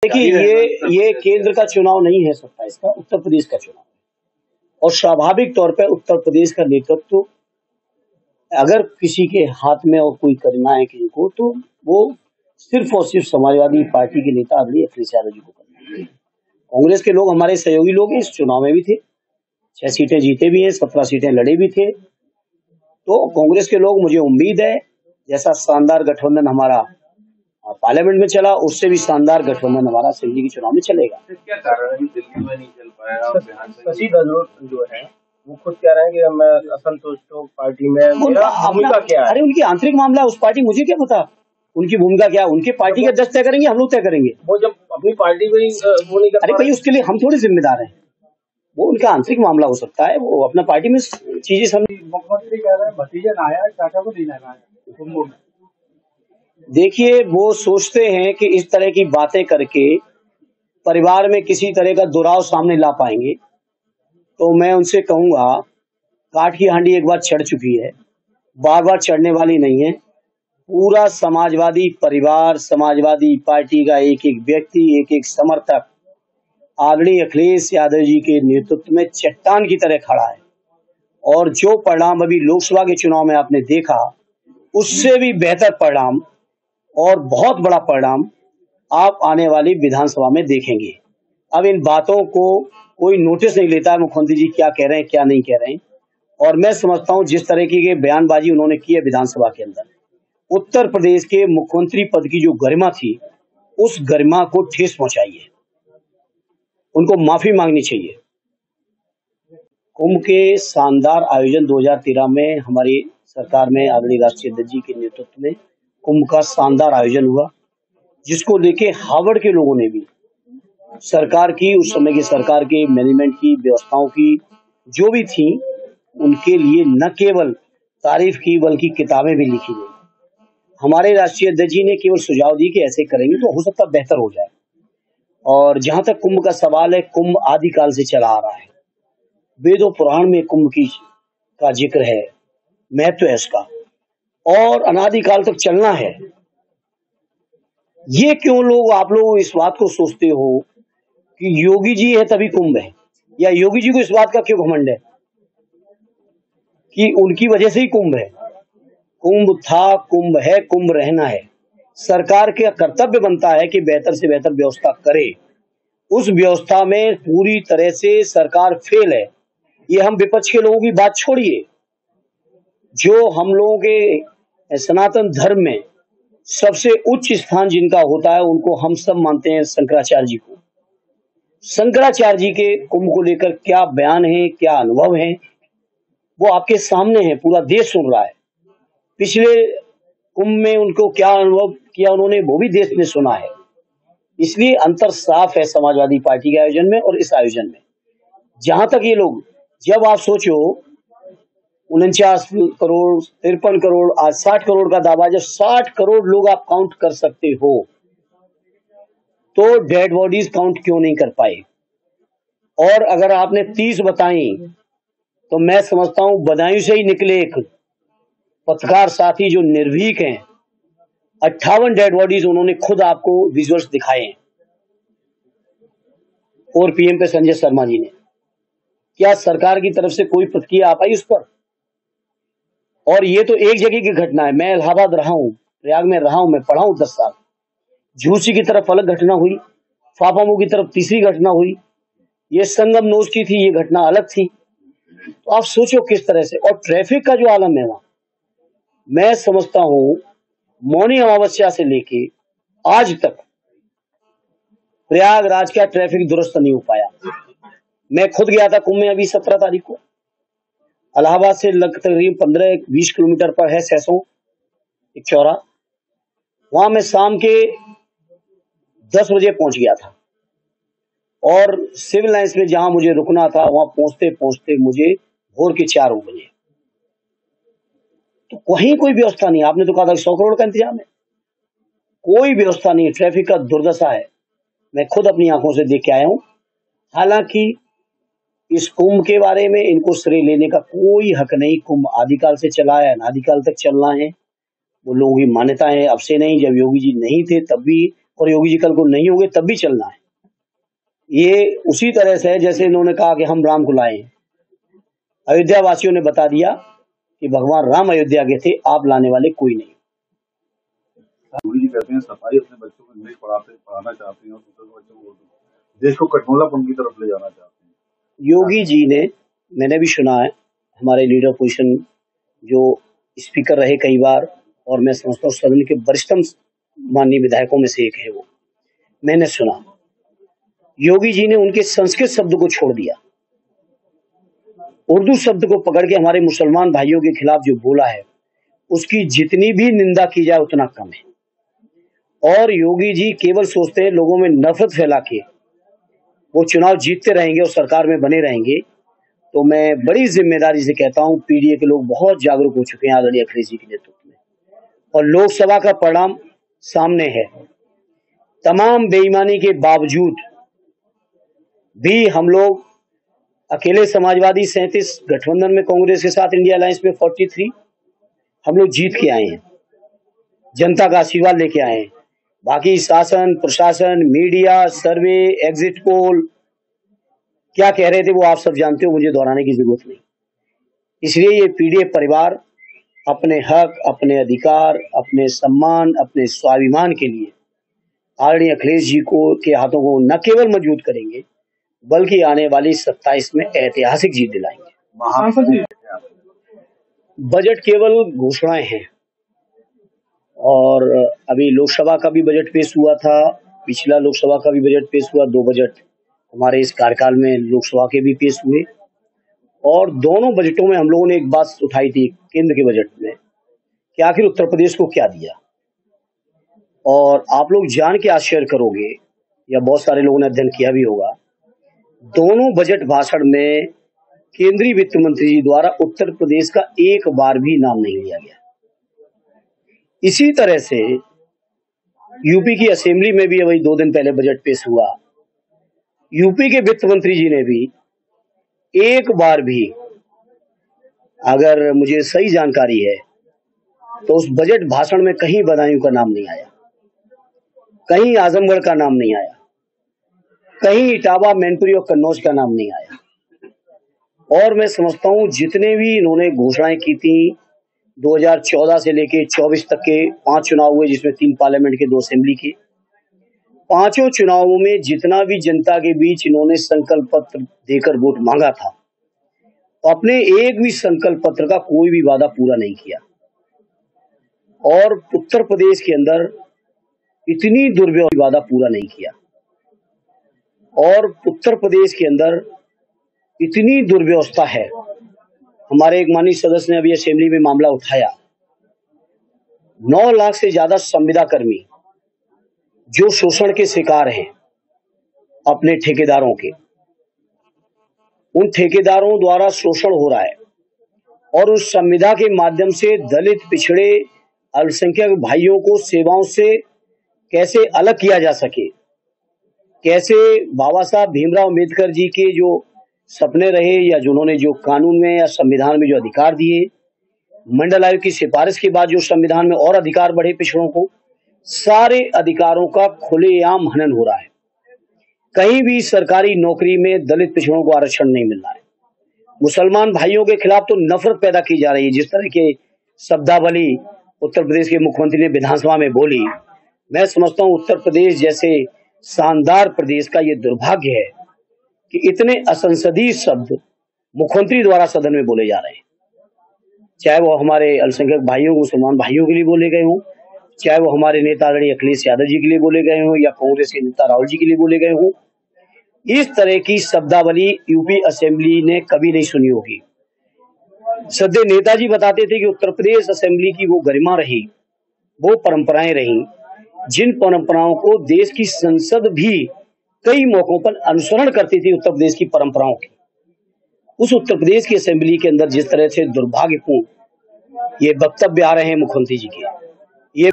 देखिए, ये केंद्र का चुनाव नहीं है 27 का, उत्तर प्रदेश का चुनाव है। और स्वाभाविक तौर पे उत्तर प्रदेश का नेतृत्व अगर किसी के हाथ में और कोई करना है किसी को, तो वो सिर्फ और सिर्फ समाजवादी पार्टी के नेता आदरणीय अखिलेश यादव जी को करना है। कांग्रेस के लोग हमारे सहयोगी लोग इस चुनाव में भी थे, 6 सीटें जीते भी हैं, 17 सीटें लड़े भी थे। तो कांग्रेस के लोग, मुझे उम्मीद है जैसा शानदार गठबंधन हमारा पार्लियामेंट में चला, उससे भी शानदार गठबंधन हमारा असेंबली के चुनाव में चलेगा। क्या कारण है दिल्ली में नहीं चल पाया? शशि थरूर जो है वो खुद कह रहे हैं कि मैं असंतुष्ट हूँ पार्टी में, मेरा भूमिका क्या है? अरे उनकी आंतरिक मामला है, उस पार्टी, मुझे क्या पता उनकी भूमिका क्या है। उनकी पार्टी के अध्यक्ष तय करेंगे, हम लोग तय करेंगे। वो जब अपनी पार्टी में वो नहीं कर, अरे भाई उसके लिए हम थोड़ी जिम्मेदार हैं, वो उनका आंतरिक मामला हो सकता है, वो अपना पार्टी में चीजें समझ। मुख्यमंत्री कह रहे हैं भतीजा आया, चाचा को नहीं लाया। देखिए, वो सोचते हैं कि इस तरह की बातें करके परिवार में किसी तरह का दुराव सामने ला पाएंगे। तो मैं उनसे कहूंगा, काठ की हांडी एक बार चढ़ चुकी है, बार बार चढ़ने वाली नहीं है। पूरा समाजवादी परिवार, समाजवादी पार्टी का एक एक व्यक्ति, एक एक समर्थक आदरणीय अखिलेश यादव जी के नेतृत्व में चट्टान की तरह खड़ा है। और जो परिणाम अभी लोकसभा के चुनाव में आपने देखा, उससे भी बेहतर परिणाम और बहुत बड़ा परिणाम आप आने वाली विधानसभा में देखेंगे। अब इन बातों को कोई नोटिस नहीं लेता है, मुख्यमंत्री जी क्या कह रहे हैं क्या नहीं कह रहे हैं। और मैं समझता हूं जिस तरह की बयानबाजी उन्होंने की है विधानसभा के अंदर, उत्तर प्रदेश के मुख्यमंत्री पद की जो गरिमा थी, उस गरिमा को ठेस पहुंचाई है, उनको माफी मांगनी चाहिए। कुंभ के शानदार आयोजन 2013 में हमारी सरकार में आदरणीय राष्ट्रीय अध्यक्ष जी के नेतृत्व में कुंभ का शानदार आयोजन हुआ, जिसको लेके हावड़ के लोगों ने भी सरकार की, उस समय की सरकार के मैनेजमेंट की व्यवस्थाओं की जो भी थी, उनके लिए न केवल तारीफ की बल्कि किताबें भी लिखी गई। हमारे राष्ट्रीय अध्यक्ष जी ने केवल सुझाव दिए कि ऐसे करेंगे तो हो सकता बेहतर हो जाए। और जहां तक कुंभ का सवाल है, कुंभ आदिकाल से चला आ रहा है, वेदों पुराण में कुंभ का जिक्र है, महत्व है इसका, और अनादिकाल तक चलना है। ये क्यों आप लोग इस बात को सोचते हो कि योगी जी है तभी कुंभ है, या योगी जी को इस बात का क्यों घमंड है कि उनकी वजह से ही कुंभ है? कुंभ था, कुंभ है, कुंभ रहना है। सरकार का कर्तव्य बनता है कि बेहतर से बेहतर व्यवस्था करे। उस व्यवस्था में पूरी तरह से सरकार फेल है। ये हम विपक्ष के लोगों की बात छोड़िए, जो हम लोगों के सनातन धर्म में सबसे उच्च स्थान जिनका होता है, उनको हम सब मानते हैं शंकराचार्य जी को। शंकराचार्य जी के कुंभ को लेकर क्या बयान है, क्या अनुभव है, वो आपके सामने है, पूरा देश सुन रहा है। पिछले कुंभ में उनको क्या अनुभव किया उन्होंने, वो भी देश ने सुना है। इसलिए अंतर साफ है समाजवादी पार्टी के आयोजन में और इस आयोजन में। जहां तक ये लोग, जब आप सोचो 49 करोड़, 53 करोड़, आज 60 करोड़ का दावा, जब 60 करोड़ लोग आप काउंट कर सकते हो, तो डेड बॉडीज काउंट क्यों नहीं कर पाए? और अगर आपने 30 बताई, तो मैं समझता हूं बदायूं से ही निकले एक पत्रकार साथी जो निर्भीक हैं, 58 डेड बॉडीज उन्होंने खुद आपको विजुअल्स दिखाए हैं। और पीएम पे संजय शर्मा जी ने, क्या सरकार की तरफ से कोई प्रतिक्रिया आ पाई उस पर? और ये तो एक जगह की घटना है। मैं इलाहाबाद रहा हूं, प्रयाग में रहा हूं, मैं पढ़ा हूं 10 साल। झूसी की तरफ अलग घटना हुई, फाफामू की तरफ तीसरी घटना हुई, ये संगम नोज की थी, ये घटना अलग थी। तो आप सोचो किस तरह से। और ट्रैफिक का जो आलम है वहां, मैं समझता हूं मौनी अमावस्या से लेके आज तक प्रयागराज का ट्रैफिक दुरुस्त नहीं हो पाया। मैं खुद गया था कुंभ में अभी 17 तारीख को। इलाहाबाद से लगभग करीब 15-20 किलोमीटर पर है सैसों एक चौरा, वहां मैं शाम के 10 बजे पहुंच गया था। और सिविल लाइंस में जहां मुझे रुकना था, वहां पहुंचते पहुंचते मुझे भोर के 4 बजे। तो कहीं कोई व्यवस्था नहीं। आपने तो कहा था 100 करोड़ का इंतजाम है, कोई व्यवस्था नहीं है। ट्रैफिक का दुर्दशा है, मैं खुद अपनी आंखों से देख के आया हूं। हालांकि इस कुंभ के बारे में इनको श्रेय लेने का कोई हक नहीं। कुंभ आदिकाल से चला है, अनादिकाल तक चलना है, वो लोगों की मान्यता है। अब से नहीं, जब योगी जी नहीं थे तब भी और योगी जी कल को नहीं होंगे तब भी चलना है। ये उसी तरह से है जैसे इन्होंने कहा कि हम राम को लाए हैं। अयोध्या वासियों ने बता दिया कि भगवान राम अयोध्या के थे, आप लाने वाले कोई नहीं। योगी जी कहते हैं सफाई अपने बच्चों को इंग्लिश पढ़ाना चाहते हैं और दूसरे बच्चों को देश को कठमोलापन की तरफ ले जाना चाहते हैं। योगी जी ने, मैंने भी सुना है, हमारे लीडर पोजीशन जो स्पीकर रहे कई बार, और मैं समझता हूँ सदन के वरिष्ठतम माननीय विधायकों में से एक है वो, मैंने सुना योगी जी ने उनके संस्कृत शब्द को छोड़ दिया, उर्दू शब्द को पकड़ के हमारे मुसलमान भाइयों के खिलाफ जो बोला है उसकी जितनी भी निंदा की जाए उतना कम है। और योगी जी केवल सोचते हैं लोगों में नफरत फैला के वो चुनाव जीतते रहेंगे और सरकार में बने रहेंगे। तो मैं बड़ी जिम्मेदारी से कहता हूं, पीडीए के लोग बहुत जागरूक हो चुके हैं आदरणीय अखिलेश जी के नेतृत्व में, और लोकसभा का परिणाम सामने है। तमाम बेईमानी के बावजूद भी हम लोग अकेले समाजवादी 37, गठबंधन में कांग्रेस के साथ इंडिया अलायंस में 43 हम लोग जीत के आए हैं, जनता का आशीर्वाद लेके आए हैं। बाकी शासन, प्रशासन, मीडिया, सर्वे, एग्जिट पोल क्या कह रहे थे वो आप सब जानते हो, मुझे दोहराने की जरूरत नहीं। इसलिए ये पीडीए परिवार अपने हक, अपने अधिकार, अपने सम्मान, अपने स्वाभिमान के लिए आदरणीय अखिलेश जी को के हाथों को न केवल मजबूत करेंगे बल्कि आने वाली 27 में ऐतिहासिक जीत दिलाएंगे। बजट केवल घोषणाएं हैं, और अभी लोकसभा का भी बजट पेश हुआ था, पिछला लोकसभा का भी बजट पेश हुआ, 2 बजट हमारे इस कार्यकाल में लोकसभा के भी पेश हुए, और दोनों बजटों में हम लोगों ने एक बात उठाई थी केंद्र के बजट में कि आखिर उत्तर प्रदेश को क्या दिया। और आप लोग जान के आश्चर्य करोगे, या बहुत सारे लोगों ने अध्ययन किया भी होगा, दोनों बजट भाषण में केंद्रीय वित्त मंत्री जी द्वारा उत्तर प्रदेश का एक बार भी नाम नहीं लिया गया। इसी तरह से यूपी की असेंबली में भी अभी 2 दिन पहले बजट पेश हुआ, यूपी के वित्त मंत्री जी ने भी एक बार भी, अगर मुझे सही जानकारी है तो उस बजट भाषण में कहीं बदायूं का नाम नहीं आया, कहीं आजमगढ़ का नाम नहीं आया, कहीं इटावा, मैनपुरी और कन्नौज का नाम नहीं आया। और मैं समझता हूं जितने भी इन्होंने घोषणाएं की थी 2014 से लेके 24 तक के 5 चुनाव हुए, जिसमें 3 पार्लियामेंट के 2 असेंबली के, 5 चुनावों में जितना भी जनता के बीच इन्होंने संकल्प पत्र देकर वोट मांगा था, अपने एक भी संकल्प पत्र का कोई भी वादा पूरा नहीं किया। और उत्तर प्रदेश के अंदर इतनी दुर्व्यवस्था, वादा पूरा नहीं किया, और उत्तर प्रदेश के अंदर इतनी दुर्व्यवस्था है। हमारे एक माननीय सदस्य ने अभी असेंबली में मामला उठाया, 9 लाख से ज्यादा संविदा कर्मी जो शोषण के शिकार हैं अपने ठेकेदारों के, उन ठेकेदारों द्वारा शोषण हो रहा है, और उस संविदा के माध्यम से दलित, पिछड़े, अल्पसंख्यक भाइयों को सेवाओं से कैसे अलग किया जा सके, कैसे बाबा साहब भीमराव अम्बेडकर जी के जो सपने रहे, या जिन्होंने जो कानून में या संविधान में जो अधिकार दिए, मंडल आयोग की सिफारिश के बाद जो संविधान में और अधिकार बढ़े पिछड़ों को, सारे अधिकारों का खुलेआम हनन हो रहा है। कहीं भी सरकारी नौकरी में दलित पिछड़ों को आरक्षण नहीं मिल रहा है। मुसलमान भाइयों के खिलाफ तो नफरत पैदा की जा रही है। जिस तरह के शब्दावली उत्तर प्रदेश के मुख्यमंत्री ने विधानसभा में बोली, मैं समझता हूं उत्तर प्रदेश जैसे शानदार प्रदेश का ये दुर्भाग्य है कि इतने असंसदीय शब्द मुख्यमंत्री द्वारा सदन में बोले जा रहे हैं, चाहे वो हमारे अल्पसंख्यक भाइयों, मुसलमान भाइयों के लिए बोले गए हों, चाहे वो हमारे नेता आदरणीय अखिलेश यादव जी के लिए बोले गए हों, या कांग्रेस के नेता राहुल जी के लिए बोले गए हों। इस तरह की शब्दावली यूपी असेंबली ने कभी नहीं सुनी होगी। सदैव नेताजी बताते थे कि उत्तर प्रदेश असेंबली की वो गरिमा रही, वो परंपराएं रही, जिन परंपराओं को देश की संसद भी कई मौकों पर अनुसरण करती थी उत्तर प्रदेश की परंपराओं की। उस उत्तर प्रदेश की असेंबली के अंदर जिस तरह से दुर्भाग्यपूर्ण ये वक्तव्य आ रहे हैं मुख्यमंत्री जी के, ये